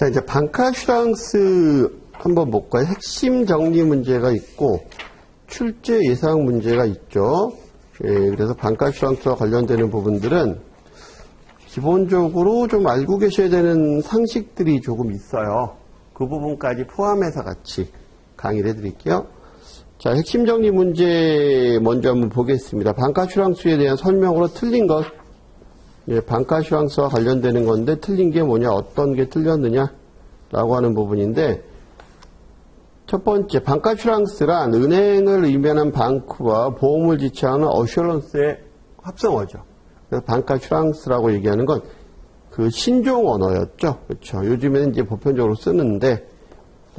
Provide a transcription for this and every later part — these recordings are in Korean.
자, 이제 방카슈랑스 한번 볼까요? 핵심 정리 문제가 있고 출제 예상 문제가 있죠. 예, 그래서 방카슈랑스와 관련되는 부분들은 기본적으로 좀 알고 계셔야 되는 상식들이 조금 있어요. 그 부분까지 포함해서 같이 강의를 해드릴게요. 자, 핵심 정리 문제 먼저 한번 보겠습니다. 방카슈랑스에 대한 설명으로 틀린 것. 예, 방카슈랑스와 관련되는 건데 틀린 게 뭐냐, 어떤 게 틀렸느냐라고 하는 부분인데, 첫 번째, 방카슈랑스란 은행을 의미하는 방크와 보험을 지칭하는 어슈런스의 합성어죠. 그래서 방카슈랑스라고 얘기하는 건 그 신종 언어였죠. 그렇죠. 요즘에는 이제 보편적으로 쓰는데,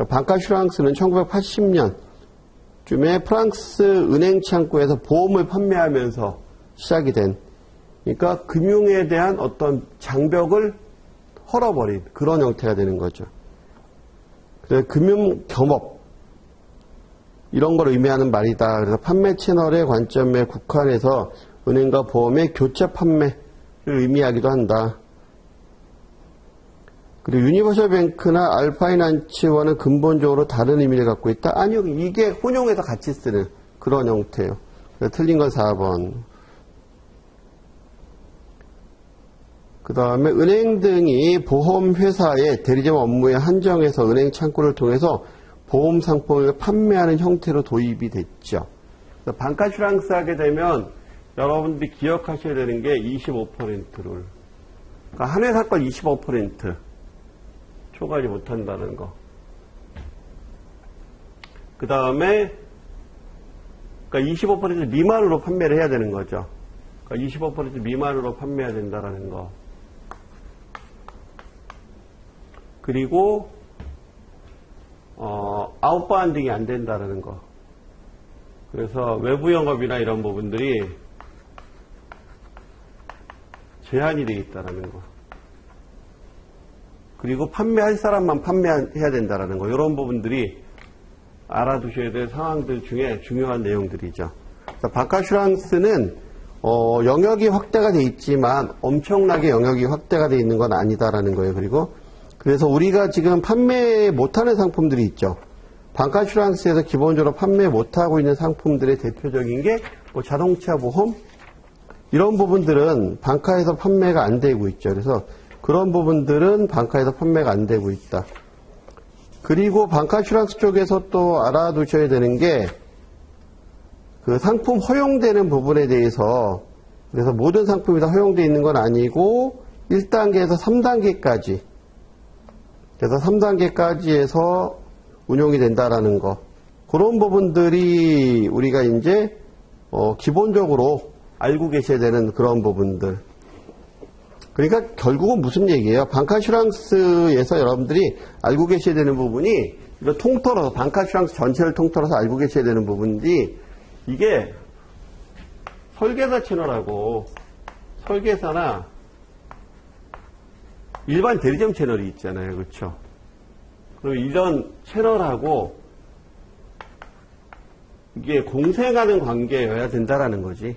방카슈랑스는 1980년쯤에 프랑스 은행 창구에서 보험을 판매하면서 시작이 된, 그러니까 금융에 대한 어떤 장벽을 헐어버린 그런 형태가 되는 거죠. 그래서 금융 겸업 이런 걸 의미하는 말이다. 그래서 판매 채널의 관점에 국한해서 은행과 보험의 교차 판매를 의미하기도 한다. 그리고 유니버셜 뱅크나 알파이난츠와는 근본적으로 다른 의미를 갖고 있다. 아니요, 이게 혼용해서 같이 쓰는 그런 형태예요. 틀린 건 4번. 그 다음에 은행 등이 보험회사의 대리점 업무에 한정해서 은행 창구를 통해서 보험 상품을 판매하는 형태로 도입이 됐죠. 방카슈랑스 하게 되면 여러분들이 기억하셔야 되는 게 25%를. 그러니까 한 회사 걸 25% 초과하지 못한다는 거. 그 다음에 그러니까 25% 미만으로 판매를 해야 되는 거죠. 그러니까 25% 미만으로 판매해야 된다는 거. 그리고 아웃바운딩이 안 된다는 거. 그래서 외부 영업이나 이런 부분들이 제한이 되어 있다는 거. 그리고 판매할 사람만 판매해야 된다는 거. 이런 부분들이 알아두셔야 될 상황들 중에 중요한 내용들이죠. 방카슈랑스는 영역이 확대가 되어 있지만 엄청나게 영역이 확대가 되어 있는 건 아니다라는 거예요. 그래서 우리가 지금 판매 못하는 상품들이 있죠. 방카슈랑스에서 기본적으로 판매 못하고 있는 상품들의 대표적인 게 뭐 자동차 보험 이런 부분들은 방카에서 판매가 안 되고 있죠. 그래서 그런 부분들은 방카에서 판매가 안 되고 있다. 그리고 방카슈랑스 쪽에서 또 알아두셔야 되는 게 그 상품 허용되는 부분에 대해서, 그래서 모든 상품이 다 허용되어 있는 건 아니고 1단계에서 3단계까지, 그래서 3단계까지 해서 운용이 된다라는 거. 그런 부분들이 우리가 이제 기본적으로 알고 계셔야 되는 그런 부분들. 그러니까 결국은 무슨 얘기예요? 방카슈랑스에서 여러분들이 알고 계셔야 되는 부분이, 이거 통틀어서 방카슈랑스 전체를 통틀어서 알고 계셔야 되는 부분이, 이게 설계사 채널하고 설계사나 일반 대리점 채널이 있잖아요. 그렇죠? 그럼 이런 채널하고 이게 공생하는 관계여야 된다라는 거지.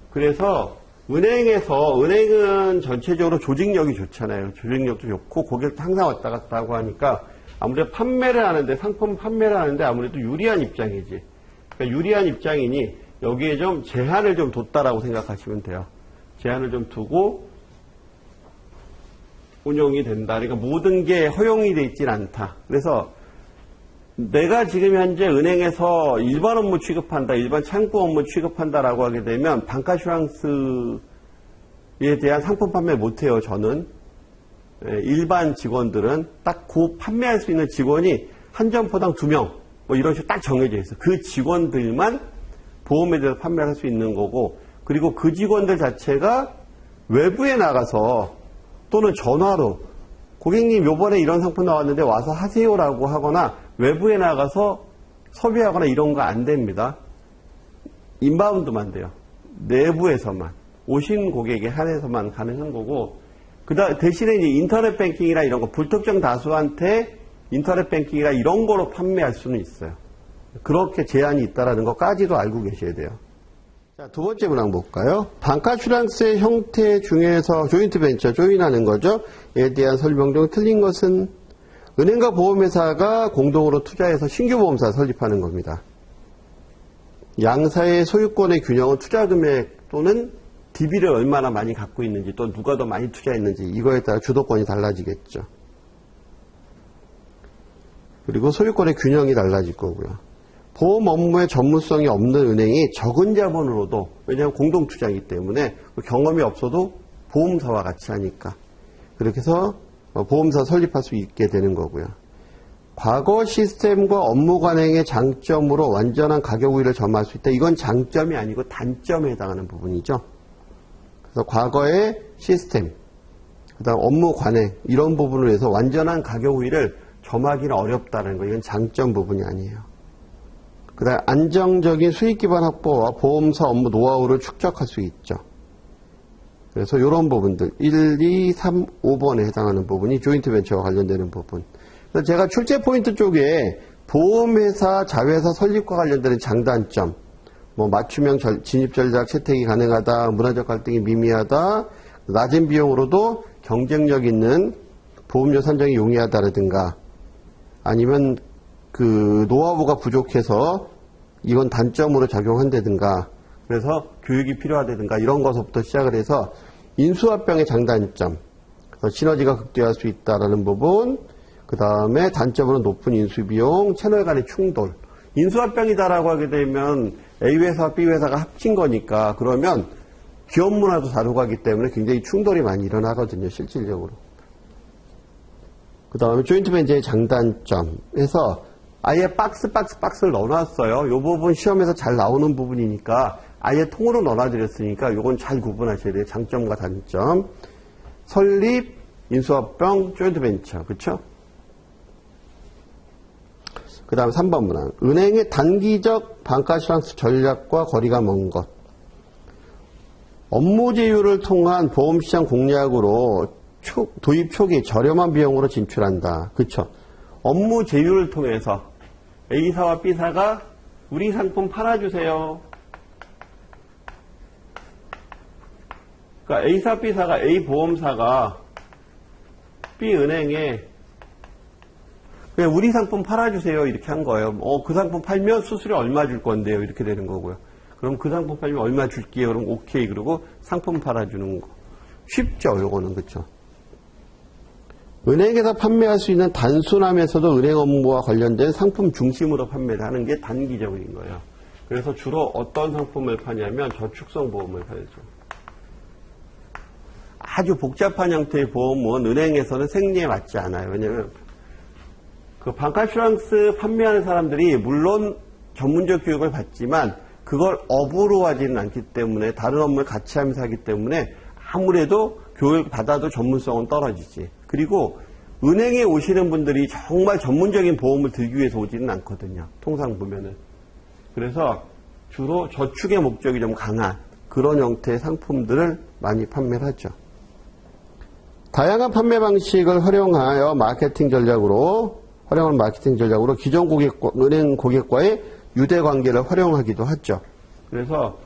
그래서 은행은 전체적으로 조직력이 좋잖아요. 조직력도 좋고 고객도 항상 왔다 갔다 하고 하니까 아무래도 상품 판매를 하는데 아무래도 유리한 입장이지. 그러니까 유리한 입장이니 여기에 좀 제한을 좀 뒀다라고 생각하시면 돼요. 제한을 좀 두고 운용이 된다. 그러니까 모든 게 허용이 돼 있진 않다. 그래서 내가 지금 현재 은행에서 일반 업무 취급한다, 일반 창구 업무 취급한다라고 하게 되면 방카슈랑스에 대한 상품 판매 못해요. 저는 일반 직원들은 딱 판매할 수 있는 직원이 한 점포당 2명 뭐 이런 식으로 딱 정해져 있어. 그 직원들만 보험에 대해서 판매할 수 있는 거고, 그리고 그 직원들 자체가 외부에 나가서 또는 전화로 고객님 요번에 이런 상품 나왔는데 와서 하세요라고 하거나 외부에 나가서 섭외하거나 이런 거 안 됩니다. 인바운드만 돼요. 내부에서만 오신 고객에 한해서만 가능한 거고, 대신에 이제 인터넷 뱅킹이나 이런 거 불특정 다수한테 인터넷 뱅킹이나 이런 거로 판매할 수는 있어요. 그렇게 제한이 있다는 것까지도 알고 계셔야 돼요. 자, 두 번째 문항 볼까요? 방카슈랑스의 형태 중에서 조인트 벤처, 조인하는 거죠. 에 대한 설명 중 틀린 것은 은행과 보험회사가 공동으로 투자해서 신규 보험사 설립하는 겁니다. 양사의 소유권의 균형은 투자 금액 또는 DB를 얼마나 많이 갖고 있는지 또 누가 더 많이 투자했는지 이거에 따라 주도권이 달라지겠죠. 그리고 소유권의 균형이 달라질 거고요. 보험 업무에 전문성이 없는 은행이 적은 자본으로도, 왜냐하면 공동투자이기 때문에 경험이 없어도 보험사와 같이 하니까 그렇게 해서 보험사 설립할 수 있게 되는 거고요. 과거 시스템과 업무 관행의 장점으로 완전한 가격 우위를 점할 수 있다. 이건 장점이 아니고 단점에 해당하는 부분이죠. 그래서 과거의 시스템, 그다음 업무 관행 이런 부분을 해서 완전한 가격 우위를 점하기는 어렵다는 거. 이건 장점 부분이 아니에요. 그다음 안정적인 수익 기반 확보와 보험사 업무 노하우를 축적할 수 있죠. 그래서 이런 부분들 1, 2, 3, 5번에 해당하는 부분이 조인트 벤처와 관련되는 부분. 그래서 제가 출제 포인트 쪽에 보험회사, 자회사 설립과 관련되는 장단점, 뭐 맞춤형 진입 전략 채택이 가능하다, 문화적 갈등이 미미하다, 낮은 비용으로도 경쟁력 있는 보험료 산정이 용이하다라든가 아니면 그 노하우가 부족해서 이건 단점으로 작용한다든가 그래서 교육이 필요하다든가 이런 것부터 시작을 해서 인수합병의 장단점, 시너지가 극대화할 수 있다라는 부분, 그 다음에 단점으로 높은 인수비용, 채널 간의 충돌. 인수합병이다라고 하게 되면 A회사와 B회사가 합친 거니까 그러면 기업 문화도 다르고 하기 때문에 굉장히 충돌이 많이 일어나거든요, 실질적으로. 그 다음에 조인트 벤처의 장단점에서 아예 박스를 넣어놨어요. 이 부분 시험에서 잘 나오는 부분이니까 아예 통으로 넣어놔드렸으니까 이건 잘 구분하셔야 돼요. 장점과 단점. 설립, 인수합병, 조인트 벤처. 그쵸? 그 다음 3번 문항. 은행의 단기적 방카슈랑스 전략과 거리가 먼 것. 업무 제휴를 통한 보험시장 공략으로 도입 초기 저렴한 비용으로 진출한다. 그쵸? 업무 제휴를 통해서 A사와 B사가 우리 상품 팔아주세요. 그러니까 A사, B사가 A보험사가 B은행에 그냥 우리 상품 팔아주세요 이렇게 한 거예요. 그 상품 팔면 수수료 얼마 줄 건데요 이렇게 되는 거고요. 그럼 그 상품 팔면 얼마 줄게요. 그럼 오케이. 그리고 상품 팔아주는 거. 쉽죠 요거는. 그쵸? 은행에서 판매할 수 있는 단순하면서도 은행 업무와 관련된 상품 중심으로 판매를 하는 게 단기적인 거예요. 그래서 주로 어떤 상품을 파냐면 저축성 보험을 팔죠. 아주 복잡한 형태의 보험은 은행에서는 생리에 맞지 않아요. 왜냐하면 그 방카슈랑스 판매하는 사람들이 물론 전문적 교육을 받지만 그걸 업으로 하지는 않기 때문에 다른 업무를 같이 하면서 하기 때문에 아무래도 교육 받아도 전문성은 떨어지지. 그리고 은행에 오시는 분들이 정말 전문적인 보험을 들기 위해서 오지는 않거든요. 통상 보면은. 그래서 주로 저축의 목적이 좀 강한 그런 형태의 상품들을 많이 판매를 하죠. 다양한 판매 방식을 활용한 마케팅 전략으로 기존 고객과, 은행 고객과의 유대 관계를 활용하기도 하죠. 그래서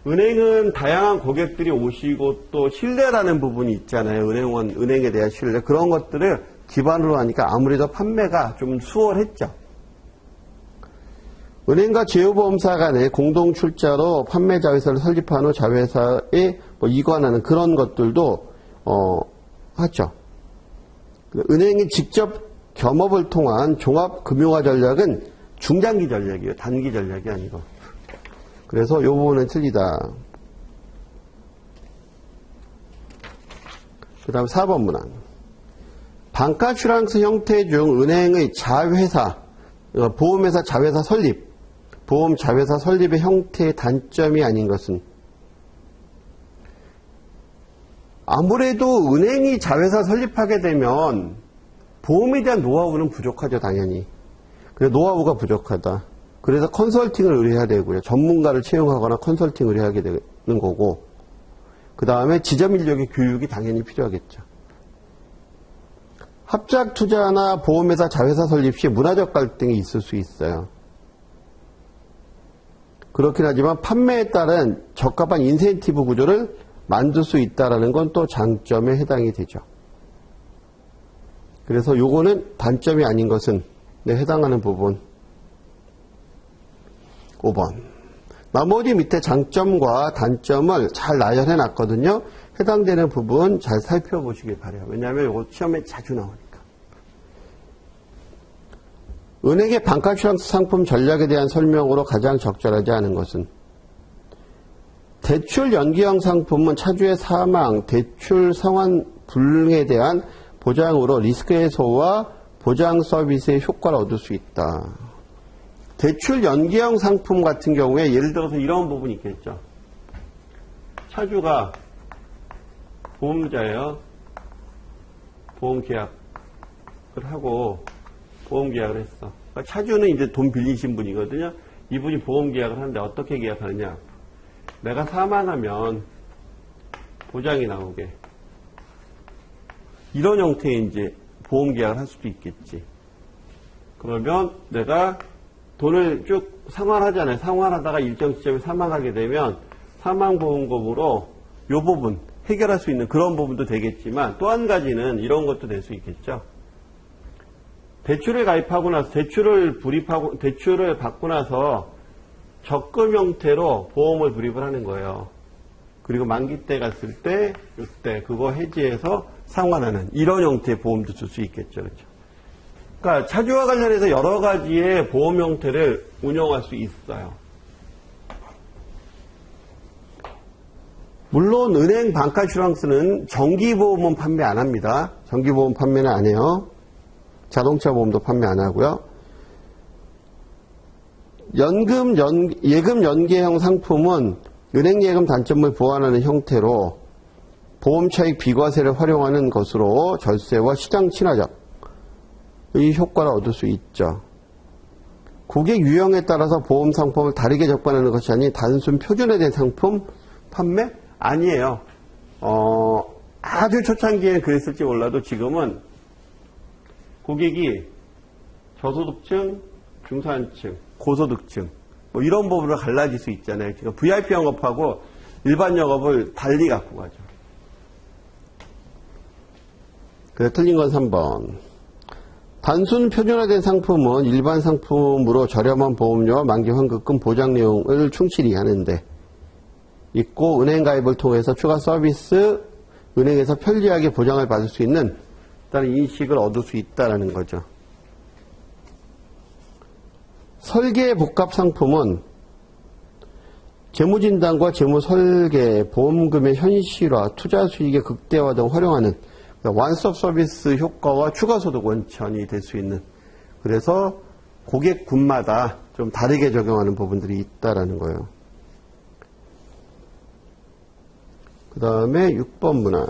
은행은 다양한 고객들이 오시고 또 신뢰라는 부분이 있잖아요. 은행에 대한 신뢰. 그런 것들을 기반으로 하니까 아무래도 판매가 좀 수월했죠. 은행과 제휴보험사 간의 공동 출자로 판매 자회사를 설립한 후 자회사에 이관하는 그런 것들도 하죠. 은행이 직접 겸업을 통한 종합금융화 전략은 중장기 전략이에요. 단기 전략이 아니고. 그래서 이 부분은 틀리다. 그 다음 4번 문항. 방카슈랑스 형태 중 은행의 자회사, 보험회사 자회사 설립, 보험 자회사 설립의 형태의 단점이 아닌 것은 아무래도 은행이 자회사 설립하게 되면 보험에 대한 노하우는 부족하죠, 당연히. 그래서 노하우가 부족하다. 그래서 컨설팅을 의뢰해야 되고요. 전문가를 채용하거나 컨설팅을 의뢰하게 되는 거고, 그 다음에 지점 인력의 교육이 당연히 필요하겠죠. 합작 투자나 보험회사 자회사 설립 시 문화적 갈등이 있을 수 있어요. 그렇긴 하지만 판매에 따른 적합한 인센티브 구조를 만들 수 있다는 건 또 장점에 해당이 되죠. 그래서 요거는 단점이 아닌 것은 해당하는 부분 5번. 나머지 밑에 장점과 단점을 잘 나열해 놨거든요. 해당되는 부분 잘 살펴보시길 바래요. 왜냐하면 이거 시험에 자주 나오니까. 은행의 반카슈랑스 상품 전략에 대한 설명으로 가장 적절하지 않은 것은 대출 연기형 상품은 차주의 사망, 대출 상환 불능에 대한 보장으로 리스크 해소와 보장 서비스의 효과를 얻을 수 있다. 대출 연기형 상품 같은 경우에 예를 들어서 이런 부분이 있겠죠. 차주가 보험자예요. 보험 계약을 하고 보험 계약을 했어. 그러니까 차주는 이제 돈 빌리신 분이거든요. 이분이 보험 계약을 하는데 어떻게 계약하느냐. 내가 사망하면 보장이 나오게. 이런 형태의 이제 보험 계약을 할 수도 있겠지. 그러면 내가 돈을 쭉 상환하잖아요. 상환하다가 일정 시점에 사망하게 되면 사망보험금으로 이 부분 해결할 수 있는 그런 부분도 되겠지만 또 한 가지는 이런 것도 될 수 있겠죠. 대출을 가입하고 나서 대출을 받고 나서 적금 형태로 보험을 불입을 하는 거예요. 그리고 만기 때 갔을 때 이때 그거 해지해서 상환하는 이런 형태의 보험도 줄 수 있겠죠. 그렇죠? 그러니까 차주와 관련해서 여러 가지의 보험 형태를 운영할 수 있어요. 물론 은행 반카슈랑스는 정기보험은 판매 안 합니다. 정기보험 판매는 안 해요. 자동차 보험도 판매 안 하고요. 예금 연계형 상품은 은행 예금 단점을 보완하는 형태로 보험 차익 비과세를 활용하는 것으로 절세와 시장 친화적 이 효과를 얻을 수 있죠. 고객 유형에 따라서 보험 상품을 다르게 적반하는 것이 아닌 단순 표준화된 상품 판매? 아니에요. 아주 초창기에는 그랬을지 몰라도 지금은 고객이 저소득층, 중산층, 고소득층 뭐 이런 부분으로 갈라질 수 있잖아요. 지금 VIP 영업하고 일반 영업을 달리 갖고 가죠. 그래서 틀린 건 3번. 단순 표준화된 상품은 일반 상품으로 저렴한 보험료와 만기 환급금 보장 내용을 충실히 하는데 있고 은행 가입을 통해서 추가 서비스 은행에서 편리하게 보장을 받을 수 있는 일단 인식을 얻을 수 있다는 거죠. 설계 복합 상품은 재무진단과 재무설계, 보험금의 현실화, 투자 수익의 극대화 등 활용하는 원스톱 서비스 효과와 추가소득 원천이 될 수 있는 그래서 고객군마다 좀 다르게 적용하는 부분들이 있다라는 거예요. 그 다음에 6번 문항.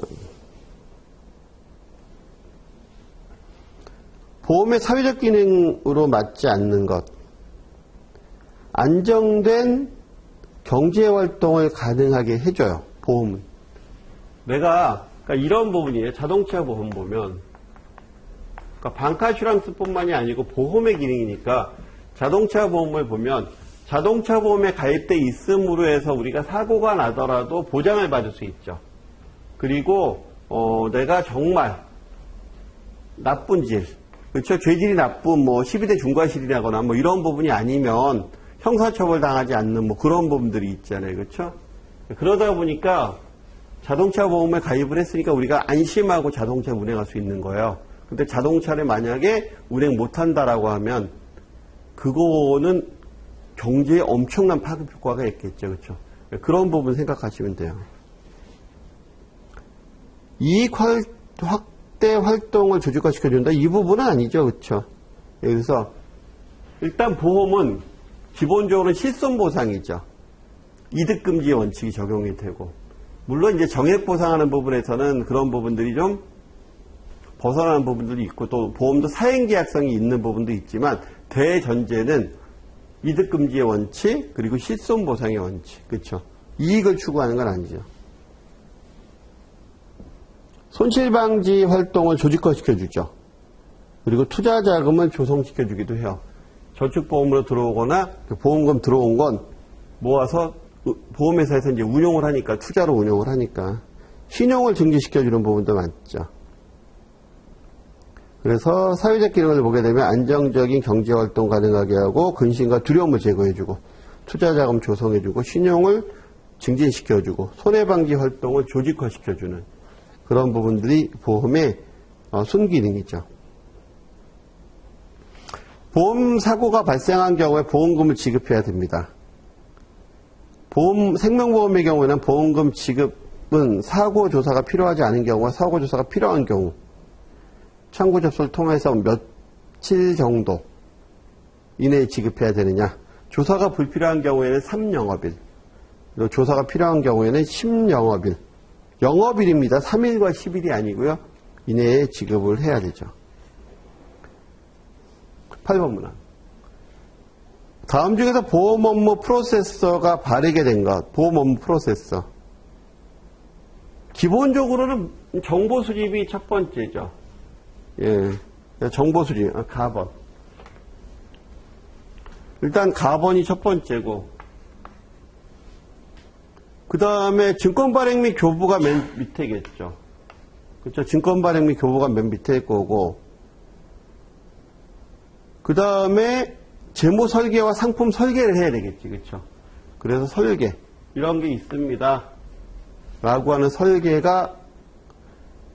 보험의 사회적 기능으로 맞지 않는 것. 안정된 경제활동을 가능하게 해줘요. 보험은. 그러니까 이런 부분이에요. 자동차 보험 보면 그러니까 반카슈랑스뿐만이 아니고 보험의 기능이니까 자동차 보험을 보면 자동차 보험에 가입돼 있음으로 해서 우리가 사고가 나더라도 보장을 받을 수 있죠. 그리고 내가 정말 나쁜 질, 그렇죠? 죄질이 나쁜 뭐 12대 중과실이라거나 뭐 이런 부분이 아니면 형사처벌 당하지 않는 뭐 그런 부분들이 있잖아요. 그렇죠? 그러다 보니까 자동차 보험에 가입을 했으니까 우리가 안심하고 자동차 운행할 수 있는 거예요. 근데 자동차를 만약에 운행 못한다라고 하면 그거는 경제에 엄청난 파급 효과가 있겠죠. 그렇죠? 그런 부분 생각하시면 돼요. 이익 확대 활동을 조직화시켜준다? 이 부분은 아니죠. 그렇죠? 여기서 일단 보험은 기본적으로 실손보상이죠. 이득금지 원칙이 적용이 되고 물론 이제 정액보상하는 부분에서는 그런 부분들이 좀 벗어나는 부분들이 있고 또 보험도 사행계약성이 있는 부분도 있지만 대전제는 이득금지의 원칙 그리고 실손보상의 원칙 그렇죠. 이익을 추구하는 건 아니죠. 손실방지 활동을 조직화시켜주죠. 그리고 투자자금을 조성시켜주기도 해요. 저축보험으로 들어오거나 보험금 들어온 건 모아서 보험회사에서 이제 운용을 하니까, 투자로 운용을 하니까 신용을 증진시켜주는 부분도 많죠. 그래서 사회적 기능을 보게 되면 안정적인 경제활동 가능하게 하고 근심과 두려움을 제거해주고 투자자금 조성해주고 신용을 증진시켜주고 손해방지 활동을 조직화시켜주는 그런 부분들이 보험의 순기능이죠. 보험 사고가 발생한 경우에 보험금을 지급해야 됩니다. 생명보험의 경우에는 보험금 지급은 사고 조사가 필요하지 않은 경우와 사고 조사가 필요한 경우 청구 접수를 통해서 며칠 정도 이내에 지급해야 되느냐. 조사가 불필요한 경우에는 3영업일, 그리고 조사가 필요한 경우에는 10영업일. 영업일입니다. 3일과 10일이 아니고요. 이내에 지급을 해야 되죠. 8번 문항. 다음 중에서 보험 업무 프로세서가 바르게 된 것. 보험 업무 프로세서. 기본적으로는 정보 수집이 첫 번째죠. 예, 정보 수집, 가번. 일단 가번이 첫 번째고, 그 다음에 증권 발행 및 교부가 맨 밑에겠죠. 그렇죠. 증권 발행 및 교부가 맨 밑에일 거고, 그 다음에 재무 설계와 상품 설계를 해야 되겠지, 그렇죠. 그래서 설계 이런 게 있습니다. 라고 하는 설계가,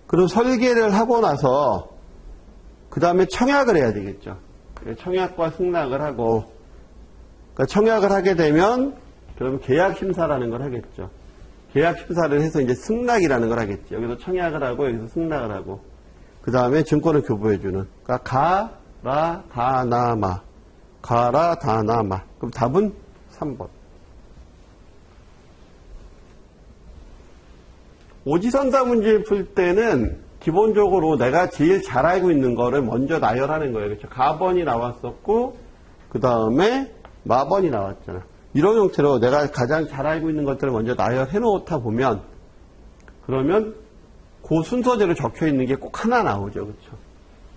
그럼 설계를 하고 나서 그 다음에 청약을 해야 되겠죠. 청약과 승낙을 하고, 그러니까 청약을 하게 되면 그러면 계약 심사라는 걸 하겠죠. 계약 심사를 해서 이제 승낙이라는 걸 하겠죠. 여기서 청약을 하고 여기서 승낙을 하고, 그 다음에 증권을 교부해주는. 그러니까 가라 다나마, 가라 다나마. 그럼 답은 3번. 오지선다 문제 풀 때는 기본적으로 내가 제일 잘 알고 있는 거를 먼저 나열하는 거예요. 그렇죠? 가번이 나왔었고, 그 다음에 마번이 나왔잖아. 이런 형태로 내가 가장 잘 알고 있는 것들을 먼저 나열해 놓다 보면, 그러면 그 순서대로 적혀 있는 게 꼭 하나 나오죠. 그렇죠?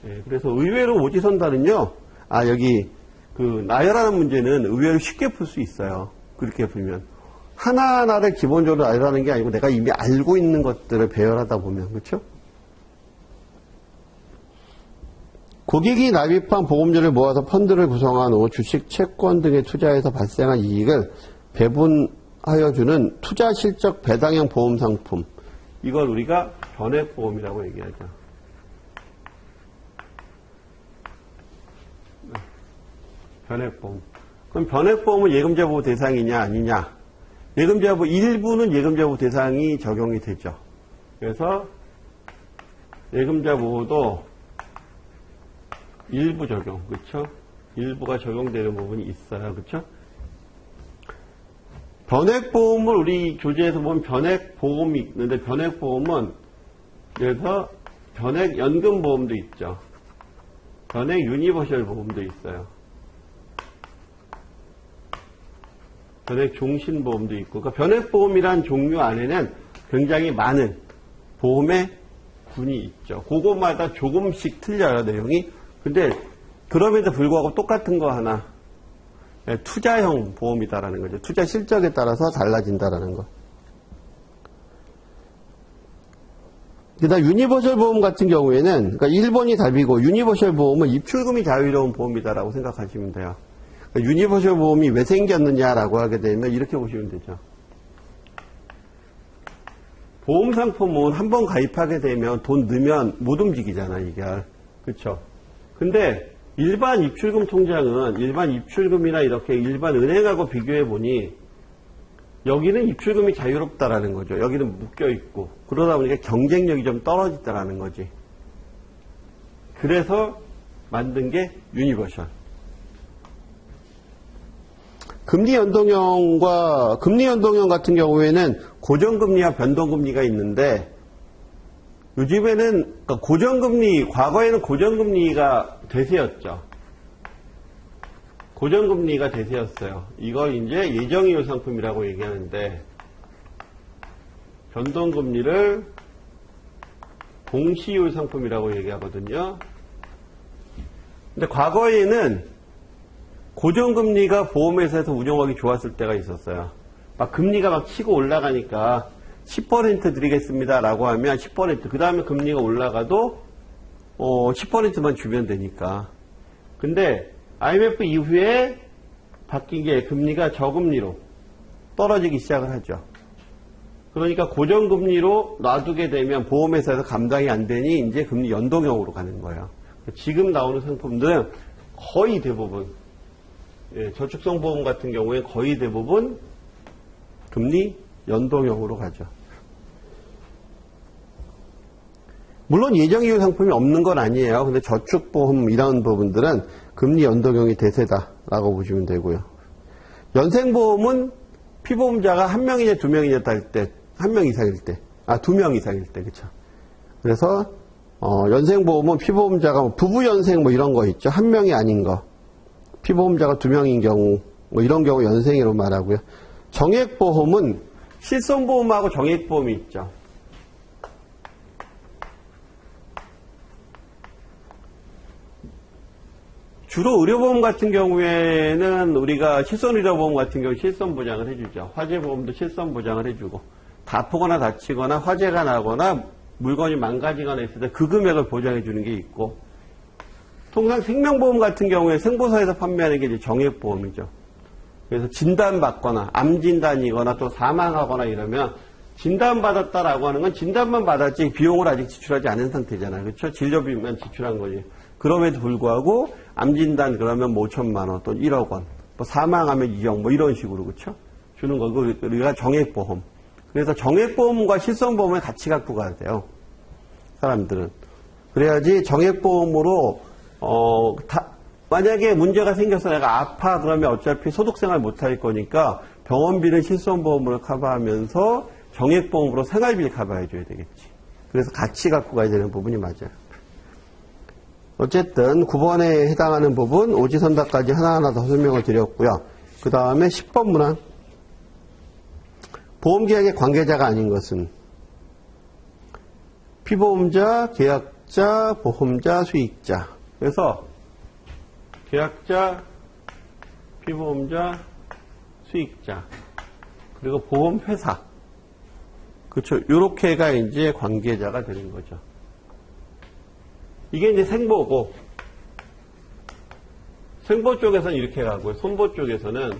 예, 그래서 의외로 오지선다는요, 여기 나열하는 문제는 의외로 쉽게 풀 수 있어요. 그렇게 풀면. 하나하나를 기본적으로 나열하는 게 아니고 내가 이미 알고 있는 것들을 배열하다 보면, 그렇죠? 고객이 납입한 보험료를 모아서 펀드를 구성한 후 주식, 채권 등에 투자해서 발생한 이익을 배분하여 주는 투자 실적 배당형 보험 상품. 이걸 우리가 변액보험이라고 얘기하죠. 변액보험. 그럼 변액보험은 예금자 보호 대상이냐 아니냐? 예금자 보호, 일부는 예금자 보호 대상이 적용이 되죠. 그래서 예금자 보호도 일부 적용, 그렇죠? 일부가 적용되는 부분이 있어요, 그렇죠? 변액보험을 우리 교재에서 보면 변액보험이 있는데, 변액보험은 그래서 변액연금보험도 있죠. 변액유니버셜 보험도 있어요. 변액종신보험도 있고, 그러니까 변액보험이란 종류 안에는 굉장히 많은 보험의 군이 있죠. 그것마다 조금씩 틀려요, 내용이. 근데 그럼에도 불구하고 똑같은 거 하나, 투자형 보험이다라는 거죠. 투자 실적에 따라서 달라진다라는 거. 그다음 유니버셜 보험 같은 경우에는, 그러니까 1번이 답이고, 유니버셜 보험은 입출금이 자유로운 보험이다라고 생각하시면 돼요. 그러니까 유니버셜 보험이 왜 생겼느냐라고 하게 되면 이렇게 보시면 되죠. 보험 상품은 한번 가입하게 되면 돈 넣으면 못 움직이잖아, 이게. 그렇죠? 근데 일반 입출금 통장은 일반 입출금이나 이렇게 일반 은행하고 비교해 보니 여기는 입출금이 자유롭다라는 거죠. 여기는 묶여 있고, 그러다 보니까 경쟁력이 좀 떨어진다라는 거지. 그래서 만든 게 유니버셜. 금리 연동형 같은 경우에는 고정금리와 변동금리가 있는데, 요즘에는, 그러니까 고정금리, 과거에는 고정금리가 대세였죠. 고정금리가 대세였어요. 이걸 이제 예정이율 상품이라고 얘기하는데, 변동금리를 공시이율 상품이라고 얘기하거든요. 근데 과거에는 고정금리가 보험회사에서 운용하기 좋았을 때가 있었어요. 막 금리가 막 치고 올라가니까 10% 드리겠습니다 라고 하면 10%, 그 다음에 금리가 올라가도 10%만 주면 되니까. 근데 IMF 이후에 바뀐 게 금리가 저금리로 떨어지기 시작을 하죠. 그러니까 고정금리로 놔두게 되면 보험회사에서 감당이 안 되니 이제 금리 연동형으로 가는 거예요. 지금 나오는 상품들은 거의 대부분, 저축성 보험 같은 경우에 거의 대부분 금리 연동형으로 가죠. 물론 예정이율 상품이 없는 건 아니에요. 근데 저축보험 이런 부분들은 금리 연동형이 대세다라고 보시면 되고요. 연생보험은 피보험자가 한 명이냐 두 명이냐 할 때, 한 명 이상일 때, 두 명 이상일 때, 그쵸. 그래서, 연생보험은 피보험자가 뭐 부부 연생 뭐 이런 거 있죠. 한 명이 아닌 거. 피보험자가 두 명인 경우, 뭐 이런 경우 연생이라고 말하고요. 정액보험은 실손보험하고 정액보험이 있죠. 주로 의료보험 같은 경우에는 우리가 실손의료보험 같은 경우 실손보장을 해주죠. 화재보험도 실손보장을 해주고, 다 아프거나 다치거나 화재가 나거나 물건이 망가지거나 있을 때 그 금액을 보장해주는 게 있고, 통상 생명보험 같은 경우에 생보사에서 판매하는 게 이제 정액보험이죠. 그래서 진단받거나 암진단이거나 또 사망하거나 이러면 진단받았다라고 하는 건 진단만 받았지 비용을 아직 지출하지 않은 상태잖아요. 그렇죠? 진료비만 지출한 거지. 그럼에도 불구하고 암진단 그러면 뭐 5천만 원 또 1억 원, 또 사망하면 2억 뭐 이런 식으로 그렇죠? 주는 거고 우리가 정액보험. 그래서 정액보험과 실손보험을 같이 갖고 가야 돼요. 사람들은. 그래야지 정액보험으로 만약에 문제가 생겨서 내가 아파 그러면 어차피 소득생활 못할 거니까 병원비는 실손보험으로 커버하면서 정액보험으로 생활비를 커버해줘야 되겠지. 그래서 같이 갖고 가야 되는 부분이 맞아요. 어쨌든 9번에 해당하는 부분 오지선다까지 하나하나 더 설명을 드렸고요. 그 다음에 10번 문항 보험계약의 관계자가 아닌 것은 피보험자, 계약자, 보험자, 수익자. 그래서 계약자, 피보험자, 수익자, 그리고 보험회사. 그렇죠. 요렇게가 이제 관계자가 되는 거죠. 이게 이제 생보고, 생보 쪽에서는 이렇게 가고요. 손보 쪽에서는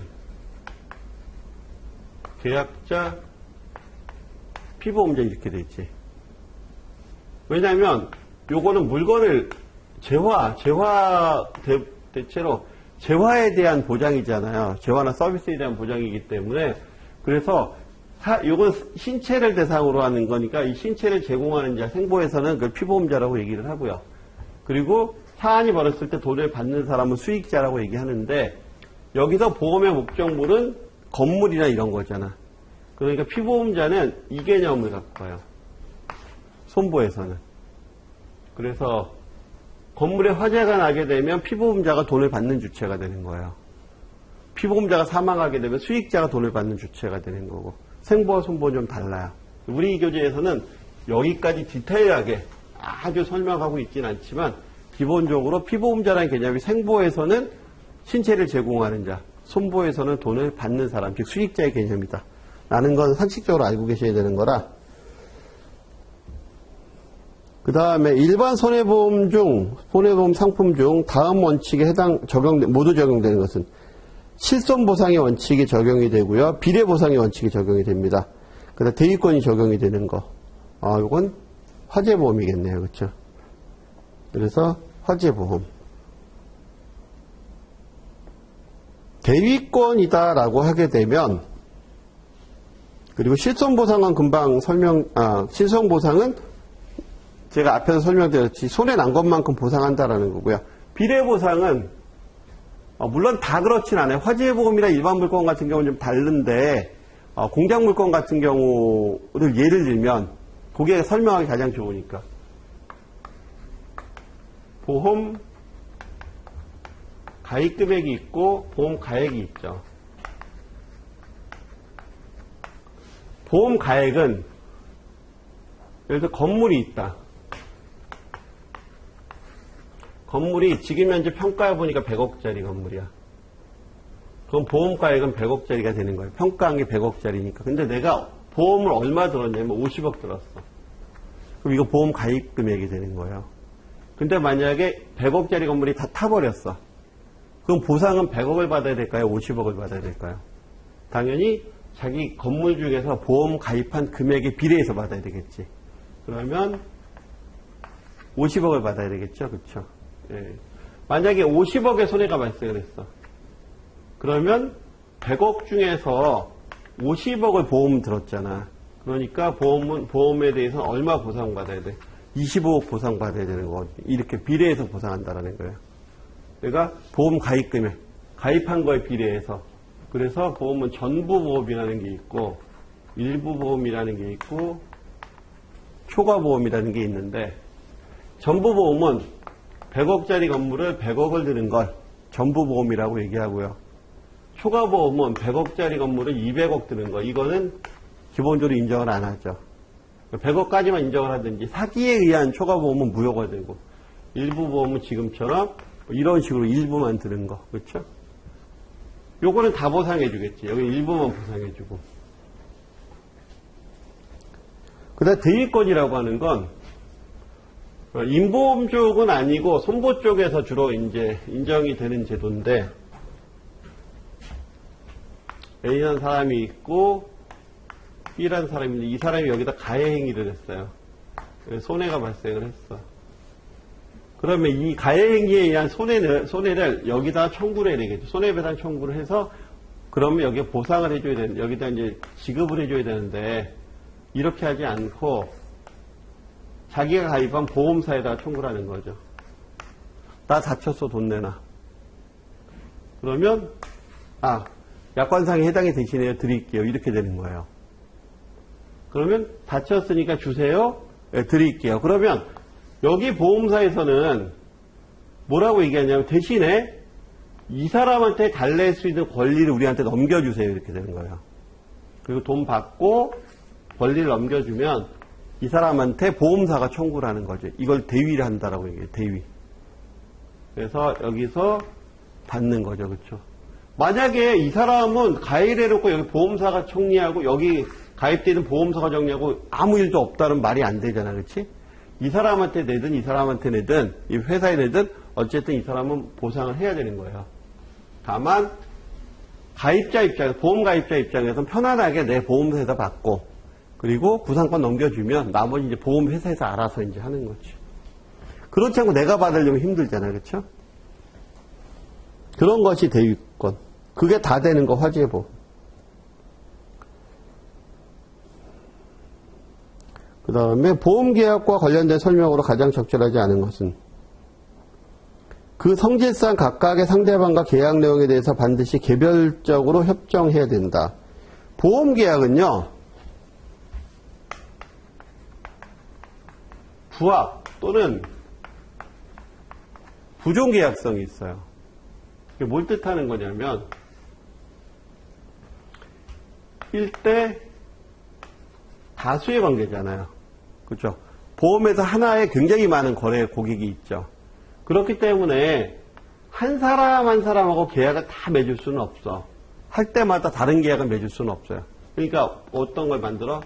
계약자, 피보험자 이렇게 돼 있지. 왜냐하면 요거는 물건을 대체로 재화에 대한 보장이잖아요. 재화나 서비스에 대한 보장이기 때문에 그래서 요건 신체를 대상으로 하는 거니까 이 신체를 제공하는 자 생보에서는 그 피보험자라고 얘기를 하고요. 그리고 사안이 벌어졌을 때 돈을 받는 사람은 수익자라고 얘기하는데 여기서 보험의 목적물은 건물이나 이런 거잖아. 그러니까 피보험자는 이 개념을 갖고 가요. 손보에서는. 그래서 건물에 화재가 나게 되면 피보험자가 돈을 받는 주체가 되는 거예요. 피보험자가 사망하게 되면 수익자가 돈을 받는 주체가 되는 거고 생보와 손보는 좀 달라요. 우리 교재에서는 여기까지 디테일하게 아주 설명하고 있지는 않지만 기본적으로 피보험자라는 개념이 생보에서는 신체를 제공하는 자, 손보에서는 돈을 받는 사람, 즉 수익자의 개념이다. 라는 건 상식적으로 알고 계셔야 되는 거라. 그 다음에 일반 손해보험 상품 중 다음 원칙에 모두 적용되는 것은 실손보상의 원칙이 적용이 되고요. 비례보상의 원칙이 적용이 됩니다. 그 다음 대위권이 적용이 되는 거. 이건 화재보험이겠네요. 그렇죠? 그래서 화재보험. 대위권이다라고 하게 되면 그리고 실손보상은 금방 실손보상은 제가 앞에서 설명드렸지 손해 난 것만큼 보상한다라는 거고요. 비례보상은 물론 다 그렇진 않아요. 화재보험이나 일반 물건 같은 경우는 좀 다른데 공장 물건 같은 경우를 예를 들면 그게 설명하기 가장 좋으니까 보험 가입 금액이 있고 보험 가액이 있죠. 보험 가액은 예를 들어 건물이 있다. 건물이 지금 현재 평가해 보니까 100억짜리 건물이야. 그럼 보험가액은 100억짜리가 되는 거예요. 평가한 게 100억짜리니까. 근데 내가 보험을 얼마 들었냐면 50억 들었어. 그럼 이거 보험 가입 금액이 되는 거예요. 근데 만약에 100억짜리 건물이 다 타버렸어. 그럼 보상은 100억을 받아야 될까요? 50억을 받아야 될까요? 당연히 자기 건물 중에서 보험 가입한 금액에 비례해서 받아야 되겠지. 그러면 50억을 받아야 되겠죠. 그렇죠? 예. 만약에 50억의 손해가 발생을 했어. 그러면 100억 중에서 50억을 보험 들었잖아. 그러니까 보험에 대해서는 얼마 보상받아야 돼? 25억 보상받아야 되는 거지. 이렇게 비례해서 보상한다라는 거예요. 내가 보험 가입 금액, 가입한 거에 비례해서. 그래서 보험은 전부 보험이라는 게 있고, 일부 보험이라는 게 있고, 초과 보험이라는 게 있는데, 전부 보험은 100억짜리 건물을 100억을 드는 걸 전부 보험이라고 얘기하고요. 초과 보험은 100억짜리 건물을 200억 드는 거, 이거는 기본적으로 인정을 안 하죠. 100억까지만 인정을 하든지, 사기에 의한 초과 보험은 무효가 되고, 일부 보험은 지금처럼 이런 식으로 일부만 드는 거, 그렇죠? 요거는 다 보상해주겠지. 여기 일부만 보상해주고. 그 다음에 대위권이라고 하는 건 인보험 쪽은 아니고 손보 쪽에서 주로 이제 인정이 되는 제도인데, A라는 사람이 있고 B라는 사람이 있는데 이 사람이 여기다 가해 행위를 했어요. 손해가 발생을 했어. 그러면 이 가해 행위에 의한 손해를 여기다 청구를 해야 되겠죠. 손해배상 청구를 해서 그러면 여기에 보상을 해줘야 되는, 여기다 이제 지급을 해줘야 되는데 이렇게 하지 않고 자기가 가입한 보험사에다가 청구를 하는 거죠. 나 다쳤어, 돈 내놔. 그러면 약관상에 해당이 되시네요, 드릴게요. 이렇게 되는 거예요. 그러면 다쳤으니까 주세요. 네, 드릴게요. 그러면 여기 보험사에서는 뭐라고 얘기하냐면 대신에 이 사람한테 달랠 수 있는 권리를 우리한테 넘겨주세요. 이렇게 되는 거예요. 그리고 돈 받고 권리를 넘겨주면 이 사람한테 보험사가 청구를 하는 거죠. 이걸 대위를 한다라고 얘기해요. 대위. 그래서 여기서 받는 거죠. 그렇죠? 만약에 이 사람은 가해를 해놓고 여기 보험사가 정리하고 여기 가입되는 보험사가 정리하고 아무 일도 없다는 말이 안 되잖아. 그렇지? 이 사람한테 내든 이 사람한테 내든 이 회사에 내든 어쨌든 이 사람은 보상을 해야 되는 거예요. 다만 가입자 입장에서, 보험 가입자 입장에서는 편안하게 내 보험사에서 받고 그리고 구상권 넘겨주면 나머지 이제 보험회사에서 알아서 이제 하는 거지. 그렇지 않고 내가 받으려면 힘들잖아. 그렇죠? 그런 것이 대위권. 그게 다 되는 거 화재보험. 그 다음에 보험계약과 관련된 설명으로 가장 적절하지 않은 것은 그 성질상 각각의 상대방과 계약 내용에 대해서 반드시 개별적으로 협정해야 된다. 보험계약은요, 부합 또는 부종계약성이 있어요. 이게 뭘 뜻하는 거냐면 1대 다수의 관계잖아요. 그렇죠? 보험에서 하나에 굉장히 많은 거래 고객이 있죠. 그렇기 때문에 한 사람 한 사람하고 계약을 다 맺을 수는 없어. 할 때마다 다른 계약을 맺을 수는 없어요. 그러니까 어떤 걸 만들어?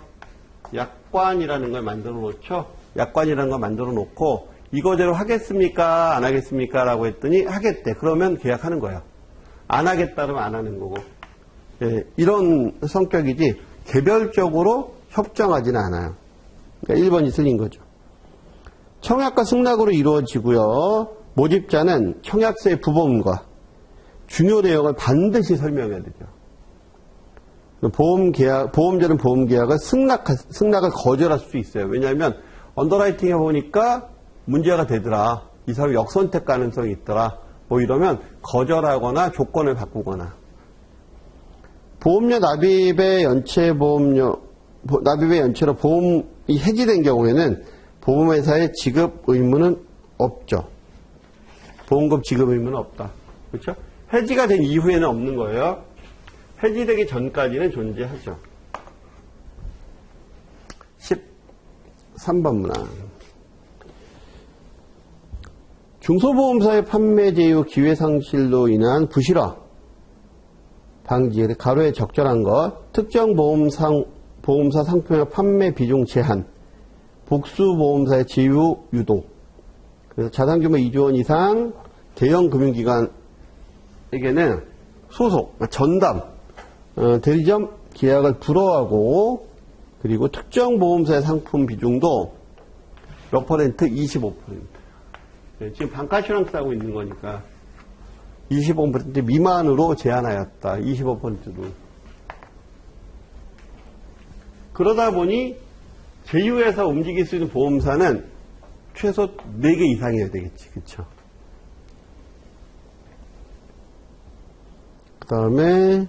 약관이라는 걸 만들어 놓죠. 약관이라는 걸 만들어 놓고 이거대로 하겠습니까? 안 하겠습니까? 라고 했더니 하겠대. 그러면 계약하는 거예요. 안 하겠다 그러면 안 하는 거고. 예, 이런 성격이지 개별적으로 협정하지는 않아요. 그러니까 1번이 틀린 거죠. 청약과 승낙으로 이루어지고요. 모집자는 청약서의 부분과 중요 내용을 반드시 설명해야 되죠. 보험자는 보험계약을 승낙을 거절할 수 있어요. 왜냐하면 언더라이팅 해보니까 문제가 되더라. 이 사람이 역선택 가능성이 있더라. 뭐 이러면 거절하거나 조건을 바꾸거나. 보험료 납입의 연체로 보험이 해지된 경우에는 보험회사의 지급 의무는 없죠. 보험금 지급 의무는 없다. 그렇죠? 해지가 된 이후에는 없는 거예요. 해지되기 전까지는 존재하죠. 13번 문항. 중소보험사의 판매 제휴 기회상실로 인한 부실화. 방지, 가로에 적절한 것, 특정 보험사 상품의 판매 비중 제한, 복수보험사의 제휴 유도. 그래서 자산규모 2조 원 이상 대형 금융기관에게는 소속, 전담, 대리점 계약을 불허하고, 그리고 특정 보험사의 상품 비중도 몇 퍼센트? 25%. 네, 지금 반가슈랑스 하고 있는 거니까 25% 미만으로 제한하였다. 25%로. 그러다 보니 제휴해서 움직일 수 있는 보험사는 최소 4개 이상이어야 되겠지. 그쵸? 그 다음에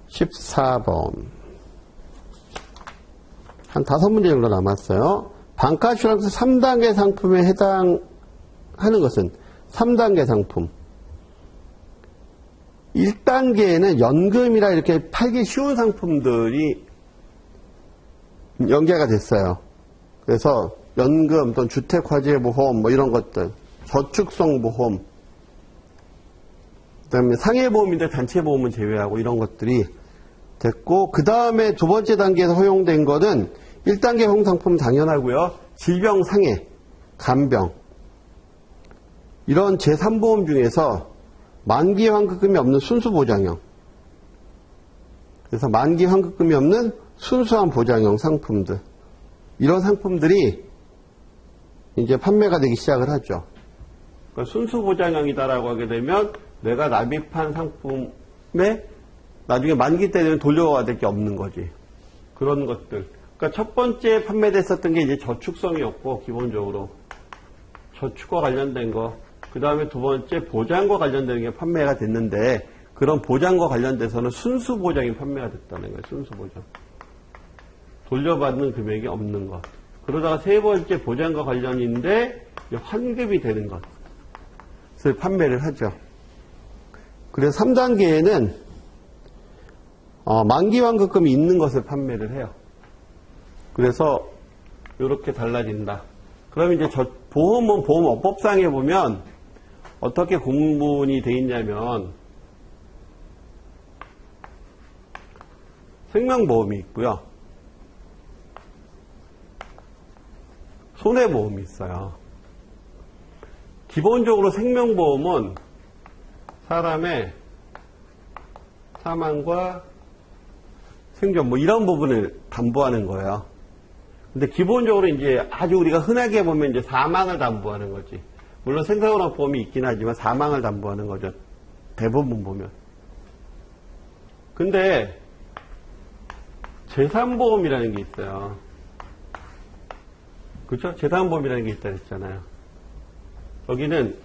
14번. 한 5문제 정도 남았어요. 반가슈랑스 3단계 상품에 해당하는 것은 3단계 상품. 1단계에는 연금이라 이렇게 팔기 쉬운 상품들이 연계가 됐어요. 그래서 연금 또는 주택화재보험 뭐 이런 것들, 저축성보험, 그 다음에 상해보험인데 단체보험은 제외하고 이런 것들이 됐고, 그 다음에 두 번째 단계에서 허용된 것은 1단계 허용 상품 당연하고요. 질병 상해, 간병 이런 제3보험 중에서 만기 환급금이 없는 순수 보장형. 그래서 만기 환급금이 없는 순수한 보장형 상품들. 이런 상품들이 이제 판매가 되기 시작을 하죠. 그러니까 순수 보장형이다라고 하게 되면 내가 납입한 상품에 나중에 만기 때 되면 돌려와야 될 게 없는 거지. 그런 것들. 그러니까 첫 번째 판매됐었던 게 이제 저축성이었고, 기본적으로. 저축과 관련된 거. 그 다음에 두 번째 보장과 관련된 게 판매가 됐는데, 그런 보장과 관련돼서는 순수 보장이 판매가 됐다는 거예요. 순수 보장. 돌려받는 금액이 없는 것. 그러다가 세 번째 보장과 관련인데 환급이 되는 것을 판매를 하죠. 그래서 3단계에는 만기 환급금이 있는 것을 판매를 해요. 그래서 이렇게 달라진다. 그럼 이제 보험은 보험업법상에 보면 어떻게 구분이 되어 있냐면 생명보험이 있고요. 손해보험이 있어요. 기본적으로 생명보험은 사람의 사망과 생존 뭐 이런 부분을 담보하는 거예요. 근데 기본적으로 이제 아주 우리가 흔하게 보면 이제 사망을 담보하는 거지. 물론 생사건강보험이 있긴 하지만 사망을 담보하는 거죠. 대부분 보면. 근데 재산보험이라는 게 있어요. 그렇죠? 재산보험이라는 게 있다 그랬잖아요. 여기는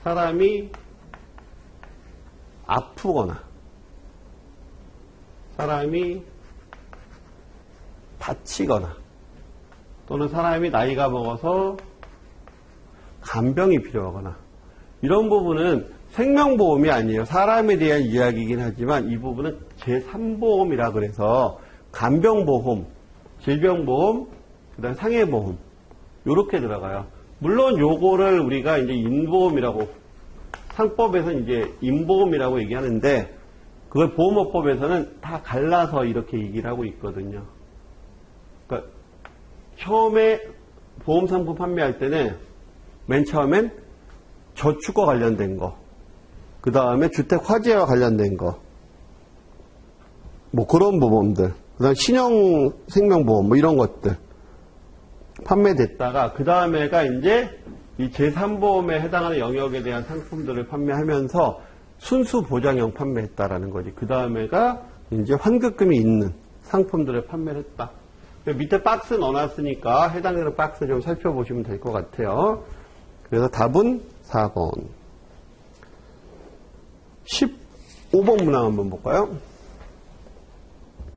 사람이 아프거나 사람이 다치거나 또는 사람이 나이가 먹어서 간병이 필요하거나 이런 부분은 생명보험이 아니에요. 사람에 대한 이야기이긴 하지만 이 부분은 제3보험이라 그래서 간병보험, 질병보험, 그 다음 상해보험 요렇게 들어가요. 물론 요거를 우리가 이제 인보험이라고 상법에서 이제 인보험이라고 얘기하는데 그걸 보험업법에서는 다 갈라서 이렇게 얘기를 하고 있거든요. 그러니까 처음에 보험상품 판매할 때는 맨 처음엔 저축과 관련된 거, 그 다음에 주택화재와 관련된 거, 뭐 그런 보험들, 그 다음 신용생명보험 뭐 이런 것들 판매됐다가 그 다음에가 이제 이 제3보험에 해당하는 영역에 대한 상품들을 판매하면서 순수 보장형 판매했다라는 거지. 그 다음에가 이제 환급금이 있는 상품들을 판매를 했다. 밑에 박스 넣어놨으니까 해당되는 박스 좀 살펴보시면 될 것 같아요. 그래서 답은 4번. 15번 문항 한번 볼까요?